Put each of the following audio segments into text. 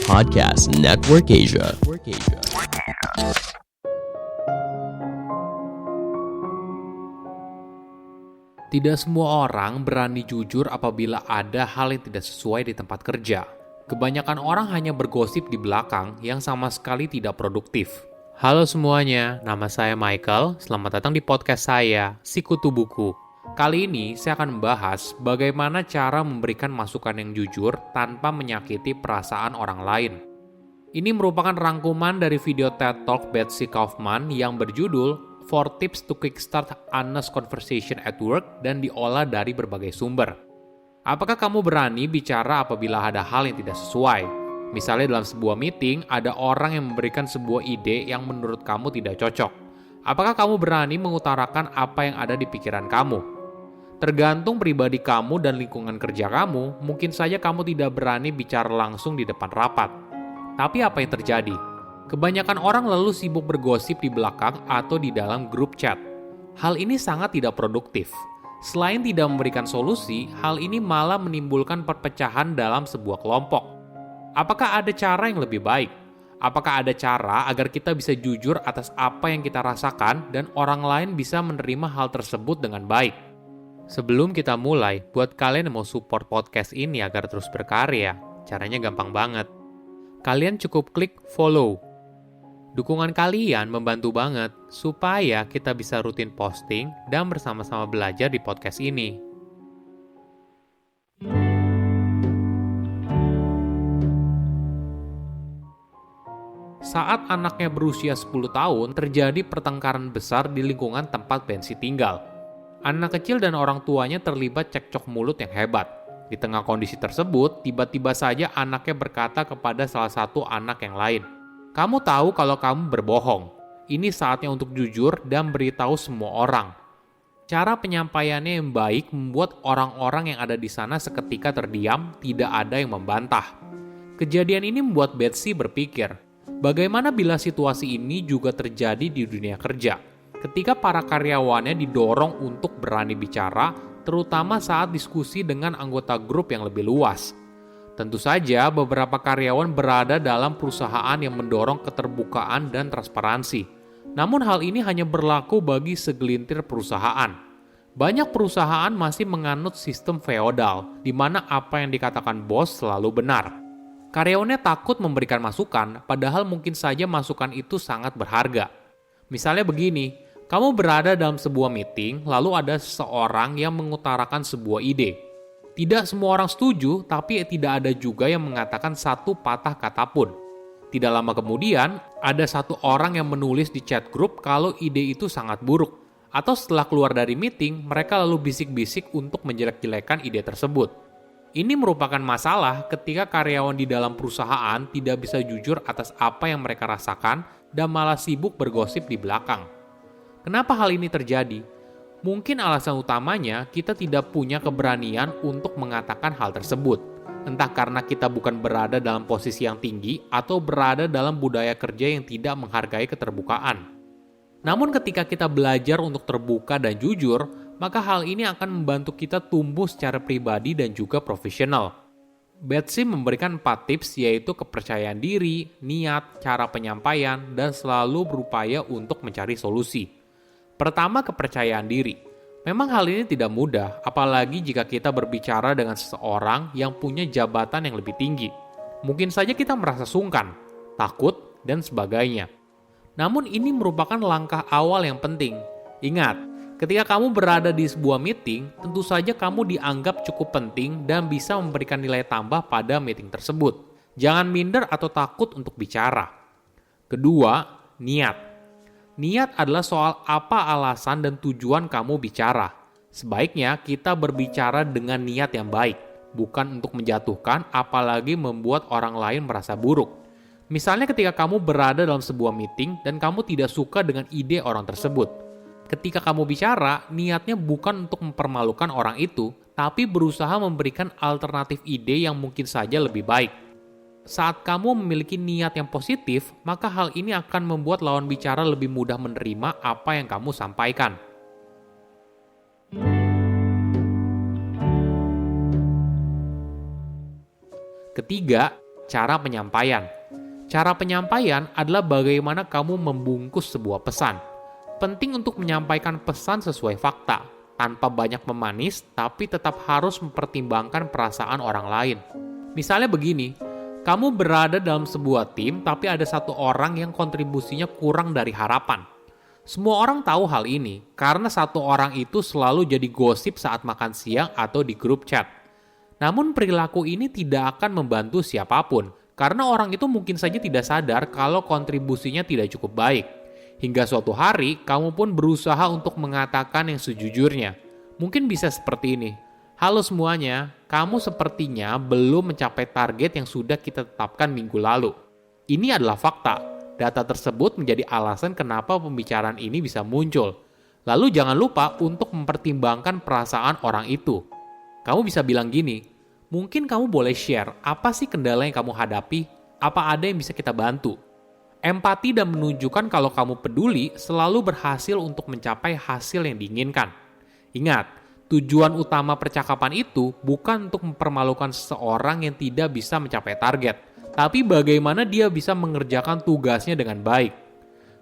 Podcast Network Asia. Tidak semua orang berani jujur apabila ada hal yang tidak sesuai di tempat kerja. Kebanyakan orang hanya bergosip di belakang yang sama sekali tidak produktif. Halo semuanya, nama saya Michael. Selamat datang di podcast saya, Sikutu Buku. Kali ini saya akan membahas bagaimana cara memberikan masukan yang jujur tanpa menyakiti perasaan orang lain. Ini merupakan rangkuman dari video TED Talk Betsy Kaufman yang berjudul 4 Tips to Kickstart Honest Conversation at Work dan diolah dari berbagai sumber. Apakah kamu berani bicara apabila ada hal yang tidak sesuai? Misalnya dalam sebuah meeting, ada orang yang memberikan sebuah ide yang menurut kamu tidak cocok. Apakah kamu berani mengutarakan apa yang ada di pikiran kamu? Tergantung pribadi kamu dan lingkungan kerja kamu, mungkin saja kamu tidak berani bicara langsung di depan rapat. Tapi apa yang terjadi? Kebanyakan orang lalu sibuk bergosip di belakang atau di dalam grup chat. Hal ini sangat tidak produktif. Selain tidak memberikan solusi, hal ini malah menimbulkan perpecahan dalam sebuah kelompok. Apakah ada cara yang lebih baik? Apakah ada cara agar kita bisa jujur atas apa yang kita rasakan dan orang lain bisa menerima hal tersebut dengan baik? Sebelum kita mulai, buat kalian yang mau support podcast ini agar terus berkarya, caranya gampang banget. Kalian cukup klik follow. Dukungan kalian membantu banget supaya kita bisa rutin posting dan bersama-sama belajar di podcast ini. Saat anaknya berusia 10 tahun, terjadi pertengkaran besar di lingkungan tempat Betsy tinggal. Anak kecil dan orang tuanya terlibat cekcok mulut yang hebat. Di tengah kondisi tersebut, tiba-tiba saja anaknya berkata kepada salah satu anak yang lain, "Kamu tahu kalau kamu berbohong. Ini saatnya untuk jujur dan beritahu semua orang." Cara penyampaiannya yang baik membuat orang-orang yang ada di sana seketika terdiam, tidak ada yang membantah. Kejadian ini membuat Betsy berpikir, bagaimana bila situasi ini juga terjadi di dunia kerja? Ketika para karyawannya didorong untuk berani bicara, terutama saat diskusi dengan anggota grup yang lebih luas. Tentu saja beberapa karyawan berada dalam perusahaan yang mendorong keterbukaan dan transparansi. Namun hal ini hanya berlaku bagi segelintir perusahaan. Banyak perusahaan masih menganut sistem feodal, di mana apa yang dikatakan bos selalu benar. Karyawannya takut memberikan masukan, padahal mungkin saja masukan itu sangat berharga. Misalnya begini, kamu berada dalam sebuah meeting, lalu ada seseorang yang mengutarakan sebuah ide. Tidak semua orang setuju, tapi tidak ada juga yang mengatakan satu patah kata pun. Tidak lama kemudian, ada satu orang yang menulis di chat grup kalau ide itu sangat buruk. Atau setelah keluar dari meeting, mereka lalu bisik-bisik untuk menjelek-jelekan ide tersebut. Ini merupakan masalah ketika karyawan di dalam perusahaan tidak bisa jujur atas apa yang mereka rasakan dan malah sibuk bergosip di belakang. Kenapa hal ini terjadi? Mungkin alasan utamanya kita tidak punya keberanian untuk mengatakan hal tersebut. Entah karena kita bukan berada dalam posisi yang tinggi atau berada dalam budaya kerja yang tidak menghargai keterbukaan. Namun ketika kita belajar untuk terbuka dan jujur, maka hal ini akan membantu kita tumbuh secara pribadi dan juga profesional. Betsy memberikan 4 tips yaitu kepercayaan diri, niat, cara penyampaian, dan selalu berupaya untuk mencari solusi. Pertama, kepercayaan diri. Memang hal ini tidak mudah, apalagi jika kita berbicara dengan seseorang yang punya jabatan yang lebih tinggi. Mungkin saja kita merasa sungkan, takut, dan sebagainya. Namun ini merupakan langkah awal yang penting. Ingat, ketika kamu berada di sebuah meeting, tentu saja kamu dianggap cukup penting dan bisa memberikan nilai tambah pada meeting tersebut. Jangan minder atau takut untuk bicara. Kedua, niat. Niat adalah soal apa alasan dan tujuan kamu bicara. Sebaiknya kita berbicara dengan niat yang baik, bukan untuk menjatuhkan apalagi membuat orang lain merasa buruk. Misalnya ketika kamu berada dalam sebuah meeting dan kamu tidak suka dengan ide orang tersebut. Ketika kamu bicara, niatnya bukan untuk mempermalukan orang itu, tapi berusaha memberikan alternatif ide yang mungkin saja lebih baik. Saat kamu memiliki niat yang positif, maka hal ini akan membuat lawan bicara lebih mudah menerima apa yang kamu sampaikan. Ketiga, cara penyampaian. Cara penyampaian adalah bagaimana kamu membungkus sebuah pesan. Penting untuk menyampaikan pesan sesuai fakta, tanpa banyak memanis, tapi tetap harus mempertimbangkan perasaan orang lain. Misalnya begini, kamu berada dalam sebuah tim, tapi ada satu orang yang kontribusinya kurang dari harapan. Semua orang tahu hal ini, karena satu orang itu selalu jadi gosip saat makan siang atau di grup chat. Namun perilaku ini tidak akan membantu siapapun, karena orang itu mungkin saja tidak sadar kalau kontribusinya tidak cukup baik. Hingga suatu hari, kamu pun berusaha untuk mengatakan yang sejujurnya. Mungkin bisa seperti ini. Halo semuanya, kamu sepertinya belum mencapai target yang sudah kita tetapkan minggu lalu. Ini adalah fakta. Data tersebut menjadi alasan kenapa pembicaraan ini bisa muncul. Lalu jangan lupa untuk mempertimbangkan perasaan orang itu. Kamu bisa bilang gini, mungkin kamu boleh share apa sih kendala yang kamu hadapi, apa ada yang bisa kita bantu. Empati dan menunjukkan kalau kamu peduli selalu berhasil untuk mencapai hasil yang diinginkan. Ingat, tujuan utama percakapan itu bukan untuk mempermalukan seseorang yang tidak bisa mencapai target, tapi bagaimana dia bisa mengerjakan tugasnya dengan baik.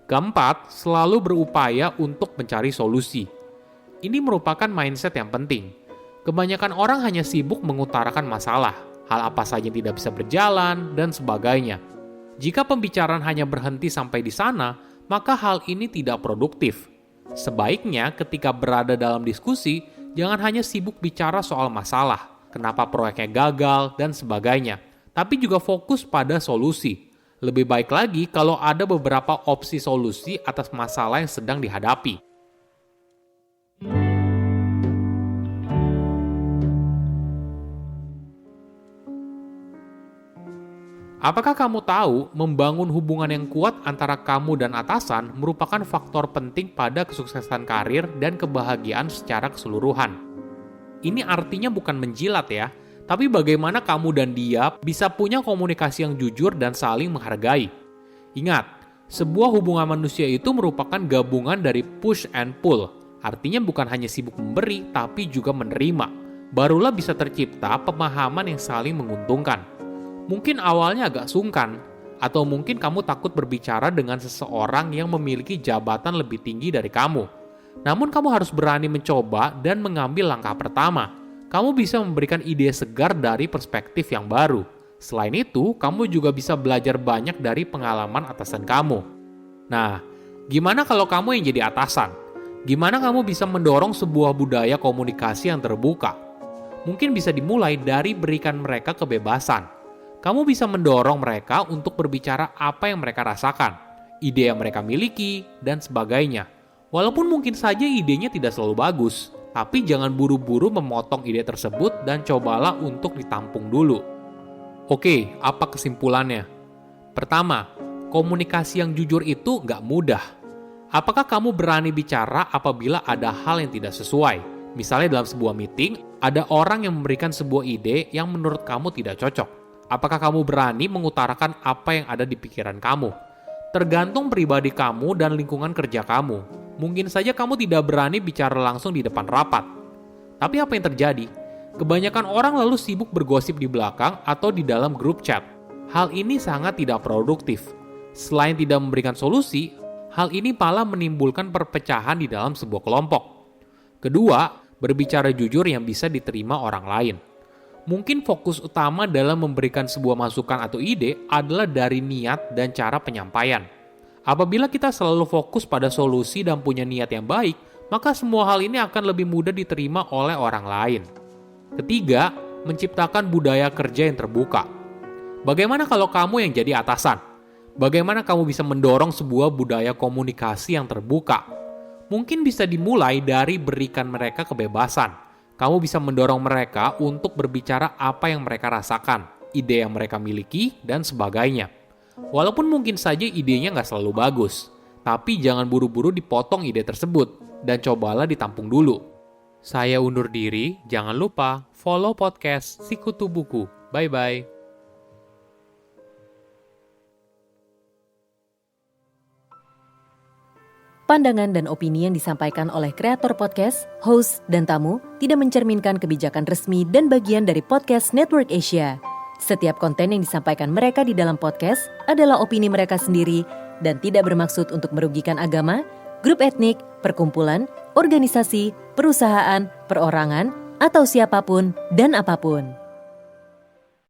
Keempat, selalu berupaya untuk mencari solusi. Ini merupakan mindset yang penting. Kebanyakan orang hanya sibuk mengutarakan masalah, hal apa saja yang tidak bisa berjalan, dan sebagainya. Jika pembicaraan hanya berhenti sampai di sana, maka hal ini tidak produktif. Sebaiknya ketika berada dalam diskusi, jangan hanya sibuk bicara soal masalah, kenapa proyeknya gagal, dan sebagainya, tapi juga fokus pada solusi. Lebih baik lagi kalau ada beberapa opsi solusi atas masalah yang sedang dihadapi. Apakah kamu tahu membangun hubungan yang kuat antara kamu dan atasan merupakan faktor penting pada kesuksesan karir dan kebahagiaan secara keseluruhan? Ini artinya bukan menjilat ya, tapi bagaimana kamu dan dia bisa punya komunikasi yang jujur dan saling menghargai. Ingat, sebuah hubungan manusia itu merupakan gabungan dari push and pull. Artinya bukan hanya sibuk memberi, tapi juga menerima. Barulah bisa tercipta pemahaman yang saling menguntungkan. Mungkin awalnya agak sungkan, atau mungkin kamu takut berbicara dengan seseorang yang memiliki jabatan lebih tinggi dari kamu. Namun kamu harus berani mencoba dan mengambil langkah pertama. Kamu bisa memberikan ide segar dari perspektif yang baru. Selain itu, kamu juga bisa belajar banyak dari pengalaman atasan kamu. Nah, gimana kalau kamu yang jadi atasan? Gimana kamu bisa mendorong sebuah budaya komunikasi yang terbuka? Mungkin bisa dimulai dari berikan mereka kebebasan. Kamu bisa mendorong mereka untuk berbicara apa yang mereka rasakan, ide yang mereka miliki, dan sebagainya. Walaupun mungkin saja idenya tidak selalu bagus, tapi jangan buru-buru memotong ide tersebut dan cobalah untuk ditampung dulu. Oke, apa kesimpulannya? Pertama, komunikasi yang jujur itu nggak mudah. Apakah kamu berani bicara apabila ada hal yang tidak sesuai? Misalnya dalam sebuah meeting, ada orang yang memberikan sebuah ide yang menurut kamu tidak cocok. Apakah kamu berani mengutarakan apa yang ada di pikiran kamu? Tergantung pribadi kamu dan lingkungan kerja kamu. Mungkin saja kamu tidak berani bicara langsung di depan rapat. Tapi apa yang terjadi? Kebanyakan orang lalu sibuk bergosip di belakang atau di dalam grup chat. Hal ini sangat tidak produktif. Selain tidak memberikan solusi, hal ini malah menimbulkan perpecahan di dalam sebuah kelompok. Kedua, berbicara jujur yang bisa diterima orang lain. Mungkin fokus utama dalam memberikan sebuah masukan atau ide adalah dari niat dan cara penyampaian. Apabila kita selalu fokus pada solusi dan punya niat yang baik, maka semua hal ini akan lebih mudah diterima oleh orang lain. Ketiga, menciptakan budaya kerja yang terbuka. Bagaimana kalau kamu yang jadi atasan? Bagaimana kamu bisa mendorong sebuah budaya komunikasi yang terbuka? Mungkin bisa dimulai dari berikan mereka kebebasan. Kamu bisa mendorong mereka untuk berbicara apa yang mereka rasakan, ide yang mereka miliki, dan sebagainya. Walaupun mungkin saja idenya nggak selalu bagus, tapi jangan buru-buru dipotong ide tersebut, dan cobalah ditampung dulu. Saya undur diri, jangan lupa follow podcast Sikutu Buku. Bye-bye. Pandangan dan opini yang disampaikan oleh kreator podcast, host, dan tamu tidak mencerminkan kebijakan resmi dan bagian dari Podcast Network Asia. Setiap konten yang disampaikan mereka di dalam podcast adalah opini mereka sendiri dan tidak bermaksud untuk merugikan agama, grup etnik, perkumpulan, organisasi, perusahaan, perorangan, atau siapapun dan apapun.